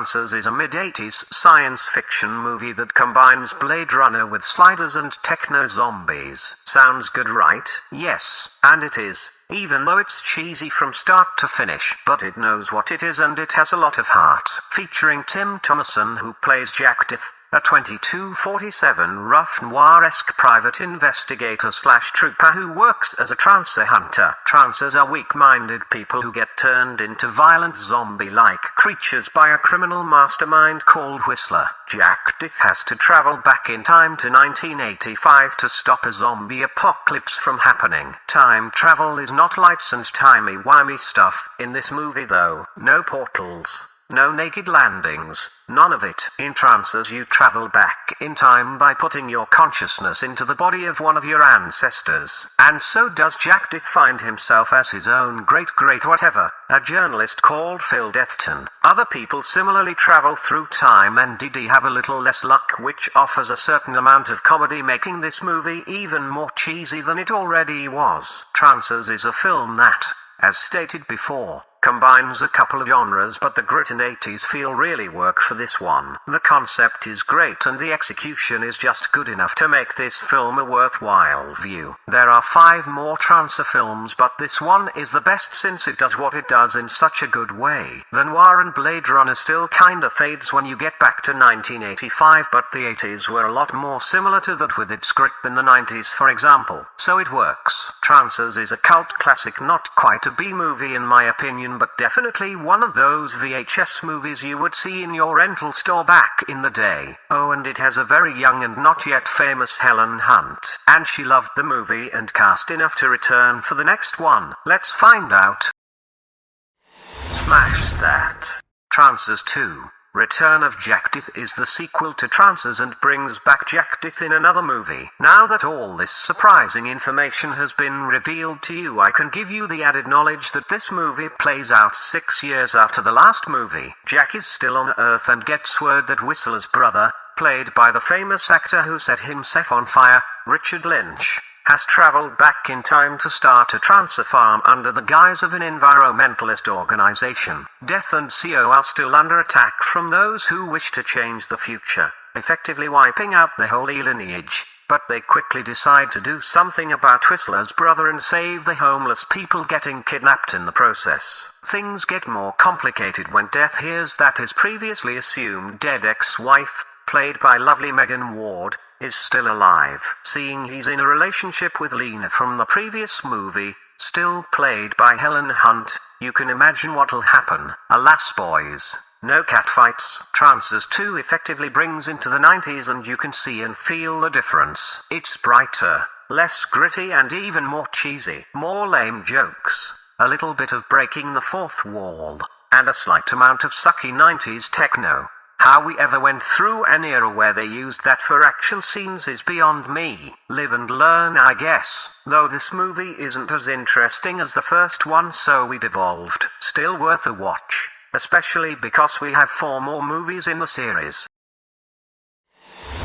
Trancers is a mid-80s science fiction movie that combines Blade Runner with sliders and techno-zombies. Sounds good, right? Yes, and it is, even though it's cheesy from start to finish. But it knows what it is and it has a lot of heart. Featuring Tim Thomerson, who plays Jack Deth, a 2247 rough noir-esque private investigator/trooper who works as a trancer hunter. Trancers are weak-minded people who get turned into violent zombie-like creatures by a criminal mastermind called Whistler. Jack Deth has to travel back in time to 1985 to stop a zombie apocalypse from happening. Time travel is not licensed timey-wimey stuff in this movie though. No portals. No naked landings, none of it. In Trancers you travel back in time by putting your consciousness into the body of one of your ancestors. And so does Jack Deth find himself as his own great-whatever, a journalist called Phil Dethton. Other people similarly travel through time and have a little less luck, which offers a certain amount of comedy, making this movie even more cheesy than it already was. Trancers is a film that, as stated before, combines a couple of genres, but the grit and 80s feel really work for this one. The concept is great and the execution is just good enough to make this film a worthwhile view. There are 5 more Trancer films, but this one is the best since it does what it does in such a good way. The noir and Blade Runner still kinda fades when you get back to 1985, but the 80s were a lot more similar to that with its grit than the 90s, for example. So it works. Trancers is a cult classic, not quite a B-movie in my opinion, but definitely one of those VHS movies you would see in your rental store back in the day. Oh, and it has a very young and not yet famous Helen Hunt, and she loved the movie and cast enough to return for the next one. Let's find out. Smash that. Trancers 2. Return of Jack Deth is the sequel to Trancers and brings back Jack Deth in another movie. Now that all this surprising information has been revealed to you, I can give you the added knowledge that this movie plays out 6 years after the last movie. Jack is still on Earth and gets word that Whistler's brother, played by the famous actor who set himself on fire, Richard Lynch, has traveled back in time to start a Trancer farm under the guise of an environmentalist organization. Deth and CO are still under attack from those who wish to change the future, effectively wiping out the Holy lineage. But they quickly decide to do something about Whistler's brother and save the homeless people getting kidnapped in the process. Things get more complicated when Deth hears that his previously assumed dead ex-wife, played by lovely Megan Ward, is still alive. Seeing he's in a relationship with Lena from the previous movie, still played by Helen Hunt, you can imagine what'll happen. Alas boys, no catfights. Trancers 2 effectively brings into the 90s and you can see and feel the difference. It's brighter, less gritty and even more cheesy. More lame jokes, a little bit of breaking the fourth wall, and a slight amount of sucky 90s techno. How we ever went through an era where they used that for action scenes is beyond me. Live and learn, I guess. Though this movie isn't as interesting as the first one, so we devolved. Still worth a watch, especially because we have 4 more movies in the series.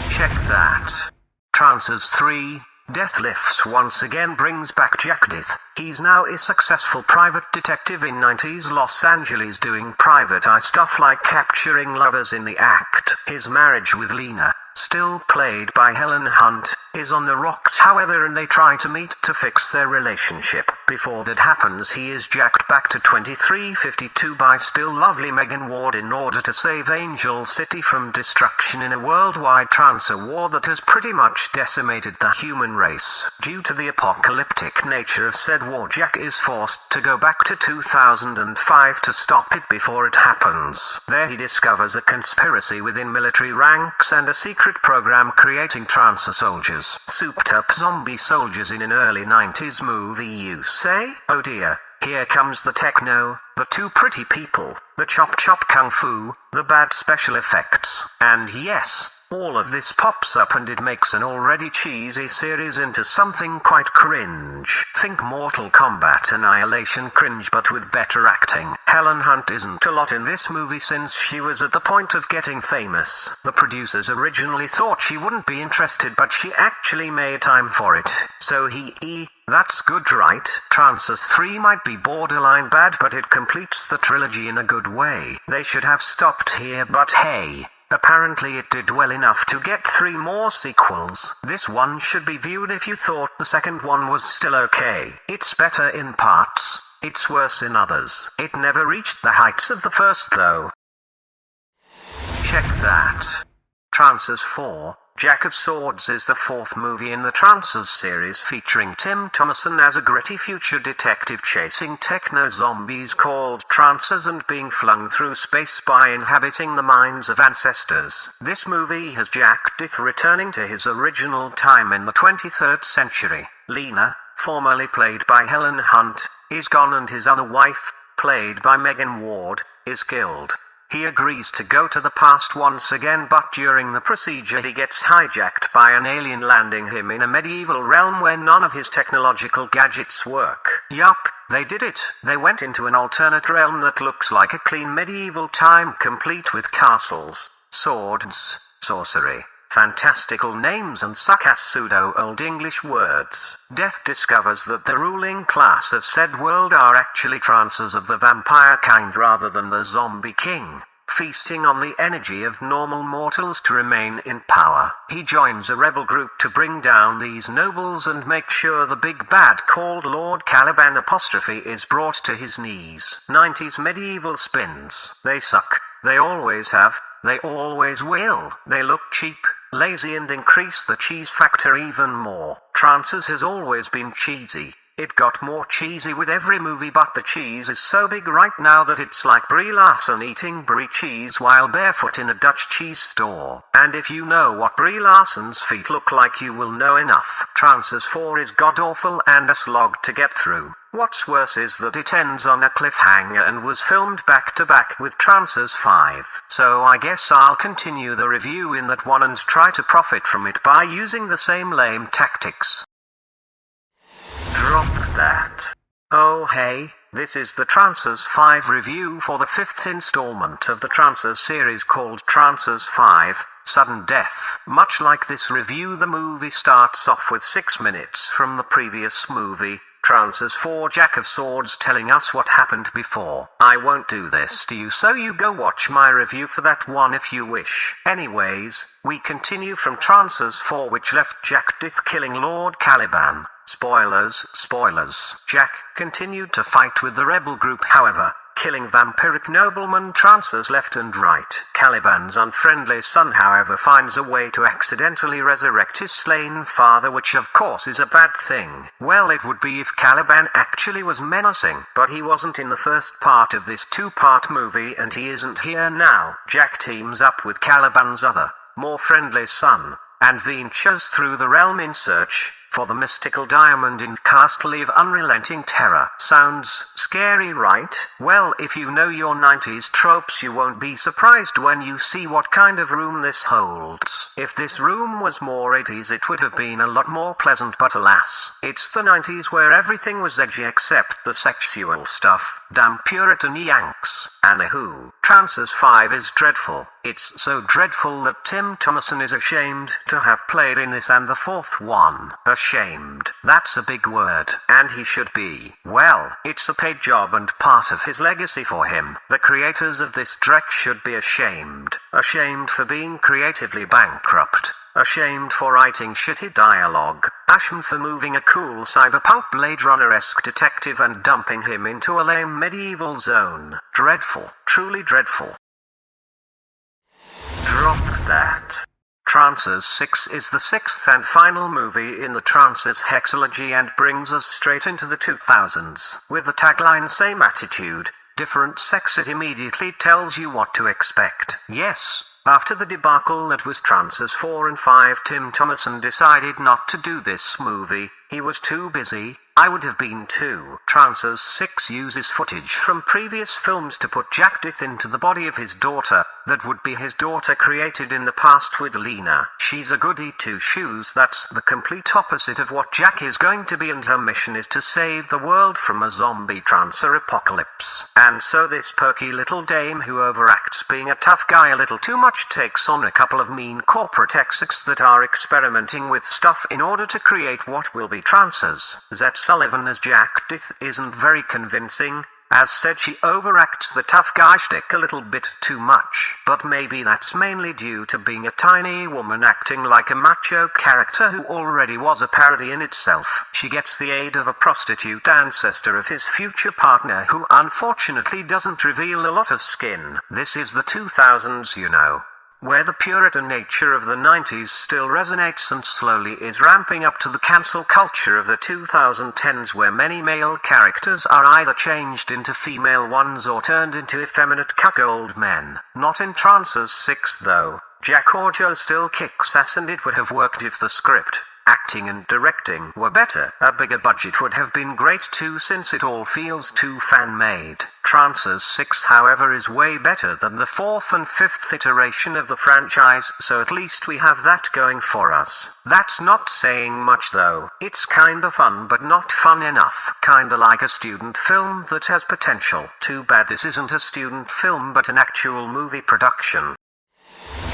Check that. Trancers 3. Deth Lifts once again brings back Jack Deth. He's now a successful private detective in 90s Los Angeles doing private eye stuff like capturing lovers in the act. His marriage with Lena, still played by Helen Hunt, is on the rocks however, and they try to meet to fix their relationship. Before that happens, he is jacked back to 2352 by still lovely Megan Ward in order to save Angel City from destruction in a worldwide Trancer war that has pretty much decimated the human race. Due to the apocalyptic nature of said war, Jack is forced to go back to 2005 to stop it before it happens. There he discovers a conspiracy within military ranks and a secret program creating Trancer soldiers. Souped up zombie soldiers in an early 90s movie, you say? Oh dear, here comes the techno, the too pretty people, the chop chop kung fu, the bad special effects, and yes, All of this pops up and it makes an already cheesy series into something quite cringe. Think Mortal Kombat Annihilation cringe but with better acting. Helen Hunt isn't a lot in this movie since she was at the point of getting famous. The producers originally thought she wouldn't be interested but she actually made time for it. So that's good, right? Trancers 3 might be borderline bad but it completes the trilogy in a good way. They should have stopped here but hey. Apparently it did well enough to get 3 more sequels. This one should be viewed if you thought the second one was still okay. It's better in parts. It's worse in others. It never reached the heights of the first though. Check that. Trancers 4, Jack of Swords is the 4th movie in the Trancers series featuring Tim Thomerson as a gritty future detective chasing techno-zombies called Trancers and being flung through space by inhabiting the minds of ancestors. This movie has Jack Deth returning to his original time in the 23rd century. Lena, formerly played by Helen Hunt, is gone and his other wife, played by Megan Ward, is killed. He agrees to go to the past once again but during the procedure he gets hijacked by an alien landing him in a medieval realm where none of his technological gadgets work. Yup, they did it. They went into an alternate realm that looks like a clean medieval time complete with castles, swords, sorcery, fantastical names and suck-ass pseudo-old English words. Deth discovers that the ruling class of said world are actually Trancers of the vampire kind rather than the zombie king, feasting on the energy of normal mortals to remain in power. He joins a rebel group to bring down these nobles and make sure the big bad called Lord Caliban is brought to his knees. 90s medieval spins. They suck. They always have. They always will. They look cheap, lazy and increase the cheese factor even more. Trancers has always been cheesy. It got more cheesy with every movie but the cheese is so big right now that it's like Brie Larson eating Brie cheese while barefoot in a Dutch cheese store. And if you know what Brie Larson's feet look like you will know enough. Trancers 4 is god-awful and a slog to get through. What's worse is that it ends on a cliffhanger and was filmed back to back with Trancers 5. So I guess I'll continue the review in that one and try to profit from it by using the same lame tactics. Drop that. Oh hey, this is the Trancers 5 review for the 5th installment of the Trancers series called Trancers 5, Sudden Death. Much like this review, the movie starts off with 6 minutes from the previous movie, Trancers 4 Jack of Swords, telling us what happened before. I won't do this to you, so you go watch my review for that one if you wish. Anyways, we continue from Trancers 4, which left Jack Deth killing Lord Caliban. Spoilers. Jack continued to fight with the rebel group, however, killing vampiric noblemen Trancers left and right. Caliban's unfriendly son, however, finds a way to accidentally resurrect his slain father, which of course is a bad thing. Well, it would be if Caliban actually was menacing, but he wasn't in the first part of this 2-part movie and he isn't here now. Jack teams up with Caliban's other, more friendly son, and ventures through the realm in search for the mystical diamond in castle of unrelenting terror. Sounds scary, right? Well, if you know your 90s tropes, you won't be surprised when you see what kind of room this holds. If this room was more 80s, it would have been a lot more pleasant, but alas, it's the 90s where everything was edgy except the sexual stuff. Damn Puritan Yanks. Anywho, Trancers 5 is dreadful. It's so dreadful that Tim Thomerson is ashamed to have played in this and the 4th one. Ashamed. That's a big word. And he should be. Well, it's a paid job and part of his legacy for him. The creators of this dreck should be ashamed. Ashamed for being creatively bankrupt. Ashamed for writing shitty dialogue. Ashamed for moving a cool cyberpunk Blade Runner-esque detective and dumping him into a lame medieval zone. Dreadful. Truly dreadful. Drop that. Trancers 6 is the 6th and final movie in the Trancers hexalogy and brings us straight into the 2000s. With the tagline "Same attitude, different sex," it immediately tells you what to expect. Yes, after the debacle that was Trancers 4 and 5, Tim Thomerson decided not to do this movie. He was too busy. I would have been too. Trancers 6 uses footage from previous films to put Jack Deth into the body of his daughter, that would be his daughter created in the past with Lena. She's a goody two-shoes that's the complete opposite of what Jack is going to be, and her mission is to save the world from a zombie Trancer apocalypse. And so this perky little dame who overacts being a tough guy a little too much takes on a couple of mean corporate execs that are experimenting with stuff in order to create what will be Trancers. Zed Sullivan as Jack Deth isn't very convincing. As said, she overacts the tough guy shtick a little bit too much, but maybe that's mainly due to being a tiny woman acting like a macho character who already was a parody in itself. She gets the aid of a prostitute ancestor of his future partner who unfortunately doesn't reveal a lot of skin. This is the 2000s, you know, where the Puritan nature of the 90s still resonates and slowly is ramping up to the cancel culture of the 2010s, where many male characters are either changed into female ones or turned into effeminate cuckold men. Not in Trancers 6 though. Jack or Joe still kicks ass, and it would have worked if the script, acting and directing were better. A bigger budget would have been great too, since it all feels too fan-made. Trancers 6 however is way better than the 4th and 5th iteration of the franchise, so at least we have that going for us. That's not saying much though. It's kinda fun but not fun enough. Kinda like a student film that has potential. Too bad this isn't a student film but an actual movie production.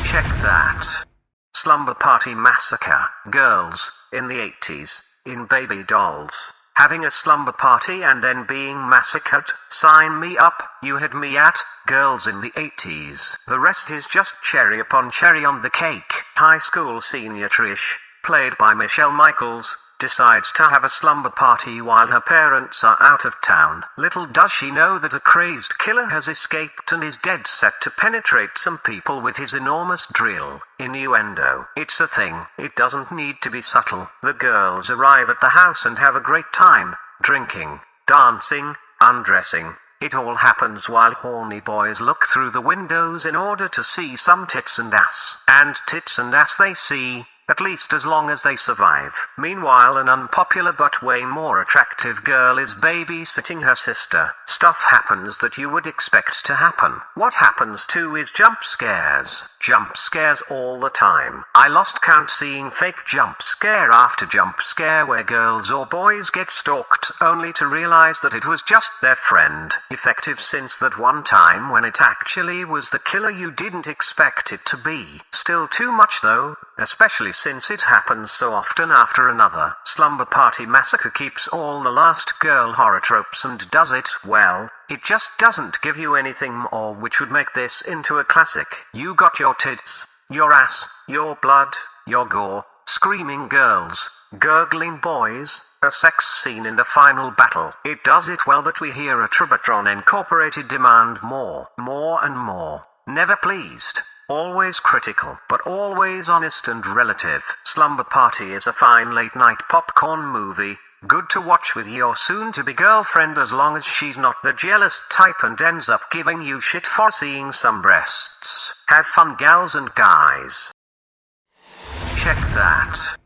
Check that. Slumber Party Massacre. Girls, in the 80s, in baby dolls, having a slumber party and then being massacred. Sign me up. You had me at girls in the 80s. The rest is just cherry upon cherry on the cake. High school senior Trish, played by Michelle Michaels, decides to have a slumber party while her parents are out of town. Little does she know that a crazed killer has escaped and is dead set to penetrate some people with his enormous drill. Innuendo. It's a thing. It doesn't need to be subtle. The girls arrive at the house and have a great time, drinking, dancing, undressing. It all happens while horny boys look through the windows in order to see some tits and ass. And tits and ass they see, at least as long as they survive. Meanwhile, an unpopular but way more attractive girl is babysitting her sister. Stuff happens that you would expect to happen. What happens too is jump scares. Jump scares all the time. I lost count seeing fake jump scare after jump scare where girls or boys get stalked only to realize that it was just their friend. Effective since that one time when it actually was the killer you didn't expect it to be. Still too much though, especially since it happens so often after another. Slumber Party Massacre keeps all the last girl horror tropes and does it well. It just doesn't give you anything more which would make this into a classic. You got your tits, your ass, your blood, your gore, screaming girls, gurgling boys, a sex scene in the final battle. It does it well, but we hear a Robotron Incorporated demand more and more. Never pleased. Always critical, but always honest and relative. Slumber Party is a fine late-night popcorn movie, good to watch with your soon-to-be girlfriend as long as she's not the jealous type and ends up giving you shit for seeing some breasts. Have fun, gals and guys. Check that.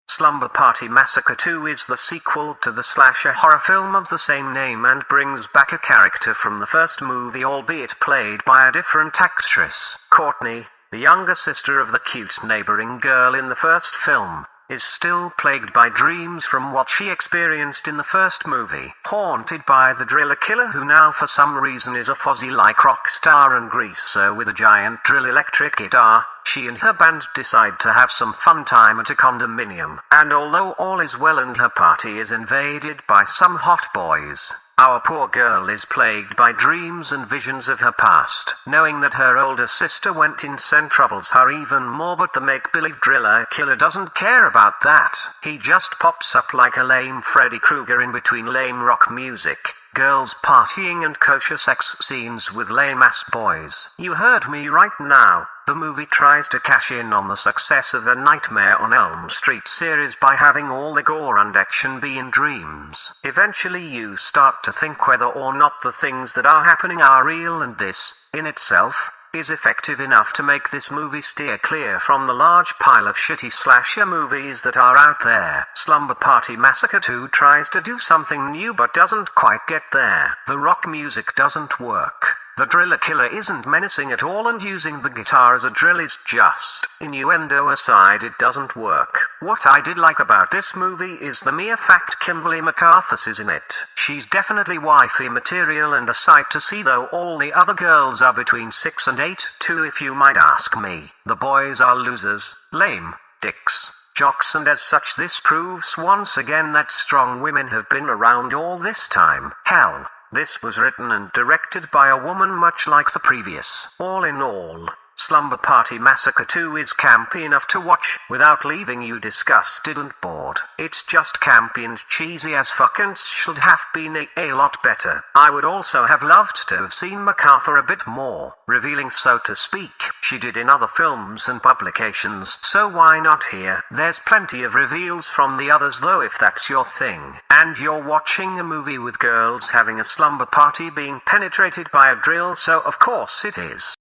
Slumber Party Massacre 2 is the sequel to the slasher horror film of the same name and brings back a character from the first movie, albeit played by a different actress. Courtney, the younger sister of the cute neighboring girl in the first film, is still plagued by dreams from what she experienced in the first movie. Haunted by the driller killer who now for some reason is a Fozzy-like rock star and greaser with a giant drill electric guitar, she and her band decide to have some fun time at a condominium. And although all is well and her party is invaded by some hot boys, our poor girl is plagued by dreams and visions of her past. Knowing that her older sister went insane troubles her even more, but the make-believe driller killer doesn't care about that. He just pops up like a lame Freddy Krueger in between lame rock music, girls partying and kosher sex scenes with lame-ass boys. You heard me right now. The movie tries to cash in on the success of the Nightmare on Elm Street series by having all the gore and action be in dreams. Eventually you start to think whether or not the things that are happening are real, and this, in itself, is effective enough to make this movie steer clear from the large pile of shitty slasher movies that are out there. Slumber Party Massacre 2 tries to do something new but doesn't quite get there. The rock music doesn't work. The driller killer isn't menacing at all, and using the guitar as a drill is just innuendo aside, it doesn't work. What I did like about this movie is the mere fact Kimberly McCarthy's in it. She's definitely wifey material and a sight to see, though all the other girls are between 6 and 8 too, if you might ask me. The boys are losers, lame, dicks, jocks, and as such this proves once again that strong women have been around all this time. Hell, this was written and directed by a woman much like the previous. All in all, Slumber Party Massacre 2 is campy enough to watch without leaving you disgusted and bored. It's just campy and cheesy as fuck and should have been a lot better. I would also have loved to have seen MacArthur a bit more revealing, so to speak. She did in other films and publications, so why not here? There's plenty of reveals from the others though, if that's your thing, and you're watching a movie with girls having a slumber party being penetrated by a drill, so of course it is.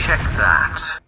Check that.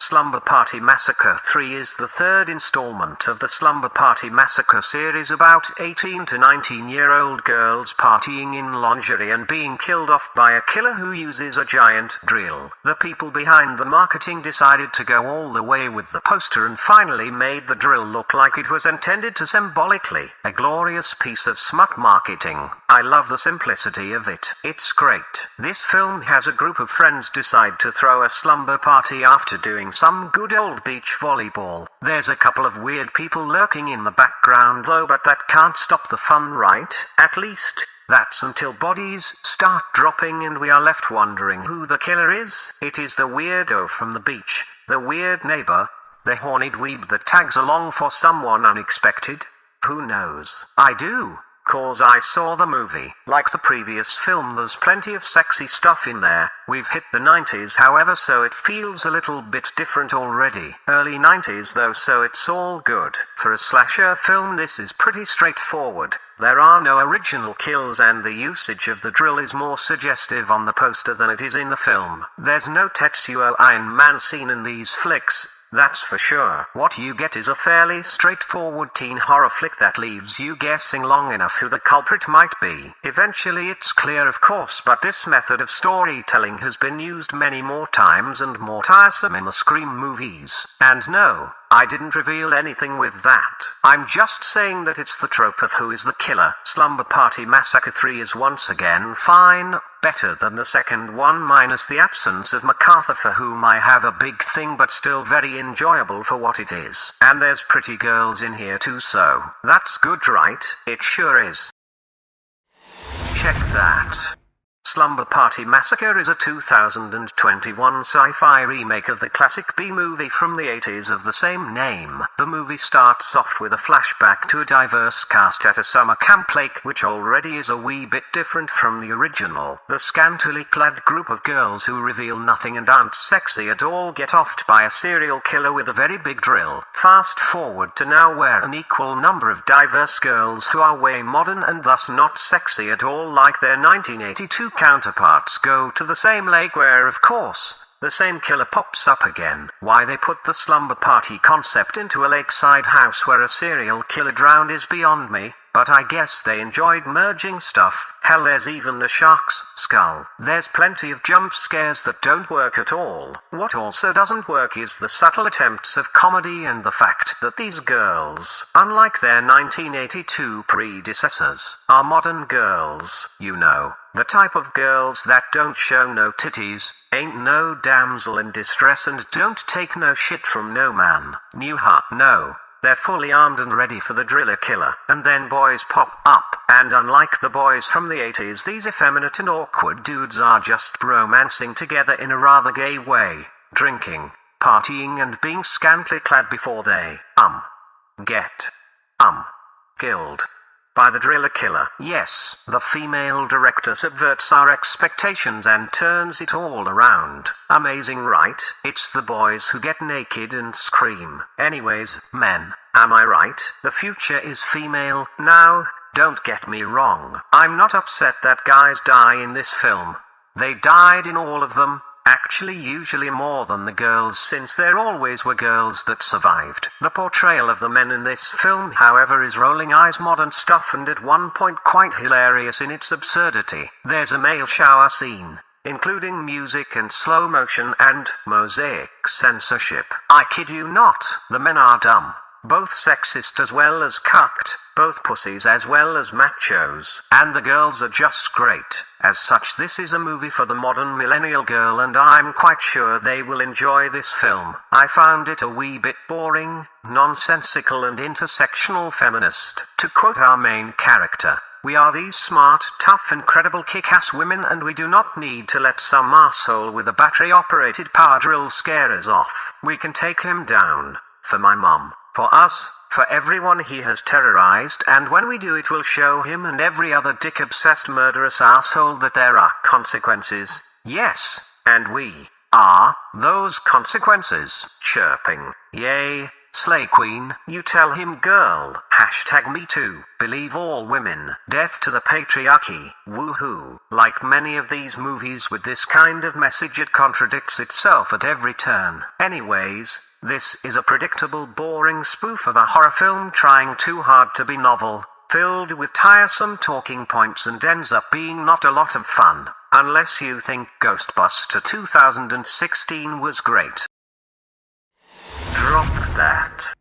Slumber Party Massacre 3 is the third installment of the Slumber Party Massacre series about 18 to 19-year-old girls partying in lingerie and being killed off by a killer who uses a giant drill. The people behind the marketing decided to go all the way with the poster and finally made the drill look like it was intended to symbolically. A glorious piece of smart marketing. I love the simplicity of it. It's great. This film has a group of friends decide to throw a slumber party after doing some good old beach volleyball. There's a couple of weird people lurking in the background though, but that can't stop the fun, right? At least, that's until bodies start dropping and we are left wondering who the killer is. It is the weirdo from the beach, the weird neighbor, the horny dweeb that tags along for someone unexpected. Who knows? I do. Cause I saw the movie. Like the previous film, there's plenty of sexy stuff in there. We've hit the 90s however, so it feels a little bit different already. Early 90s though, so it's all good. For a slasher film this is pretty straightforward. There are no original kills and the usage of the drill is more suggestive on the poster than it is in the film. There's no Tetsuo Iron Man scene in these flicks, that's for sure. What you get is a fairly straightforward teen horror flick that leaves you guessing long enough who the culprit might be. Eventually it's clear of course, but this method of storytelling has been used many more times and more tiresome in the Scream movies. And no, I didn't reveal anything with that. I'm just saying that it's the trope of who is the killer. Slumber Party Massacre 3 is once again fine, better than the second one minus the absence of MacArthur, for whom I have a big thing, but still very enjoyable for what it is. And there's pretty girls in here too, so that's good, right? It sure is. Check that. Slumber Party Massacre is a 2021 sci-fi remake of the classic B-movie from the 80s of the same name. The movie starts off with a flashback to a diverse cast at a summer camp lake, which already is a wee bit different from the original. The scantily clad group of girls who reveal nothing and aren't sexy at all get offed by a serial killer with a very big drill. Fast forward to now, where an equal number of diverse girls who are way modern and thus not sexy at all like their 1982 counterparts go to the same lake, where of course the same killer pops up again. Why they put the slumber party concept into a lakeside house where a serial killer drowned is beyond me, but I guess they enjoyed merging stuff. Hell, there's even a shark's skull. There's plenty of jump scares that don't work at all. What also doesn't work is the subtle attempts of comedy and the fact that these girls, unlike their 1982 predecessors, are modern girls, you know. The type of girls that don't show no titties, ain't no damsel in distress, and don't take no shit from no man. No. They're fully armed and ready for the driller killer. And then boys pop up. And unlike the boys from the 80s, these effeminate and awkward dudes are just romancing together in a rather gay way. Drinking, partying, and being scantily clad before they, get, killed by the driller killer. Yes, the female director subverts our expectations and turns it all around. Amazing, right? It's the boys who get naked and scream. Anyways, men, am I right? The future is female. Now, don't get me wrong. I'm not upset that guys die in this film. They died in all of them. Actually usually more than the girls, since there always were girls that survived. The portrayal of the men in this film, however, is rolling eyes modern stuff and at one point quite hilarious in its absurdity. There's a male shower scene, including music and slow motion and mosaic censorship. I kid you not, the men are dumb. Both sexist as well as cucked, both pussies as well as machos, and the girls are just great. As such, this is a movie for the modern millennial girl, and I'm quite sure they will enjoy this film. I found it a wee bit boring, nonsensical and intersectional feminist. To quote our main character, "We are these smart, tough, incredible kick-ass women, and we do not need to let some arsehole with a battery-operated power drill scare us off. We can take him down. For my mom. For us, for everyone he has terrorized, and when we do it we'll show him and every other dick-obsessed murderous asshole that there are consequences. Yes, and we are those consequences." Chirping. Yay, slay queen. You tell him, girl. #MeToo. Believe all women. Death to the patriarchy. Woohoo. Like many of these movies with this kind of message, it contradicts itself at every turn. Anyways, this is a predictable, boring spoof of a horror film trying too hard to be novel, filled with tiresome talking points, and ends up being not a lot of fun. Unless you think Ghostbuster 2016 was great. Drop that.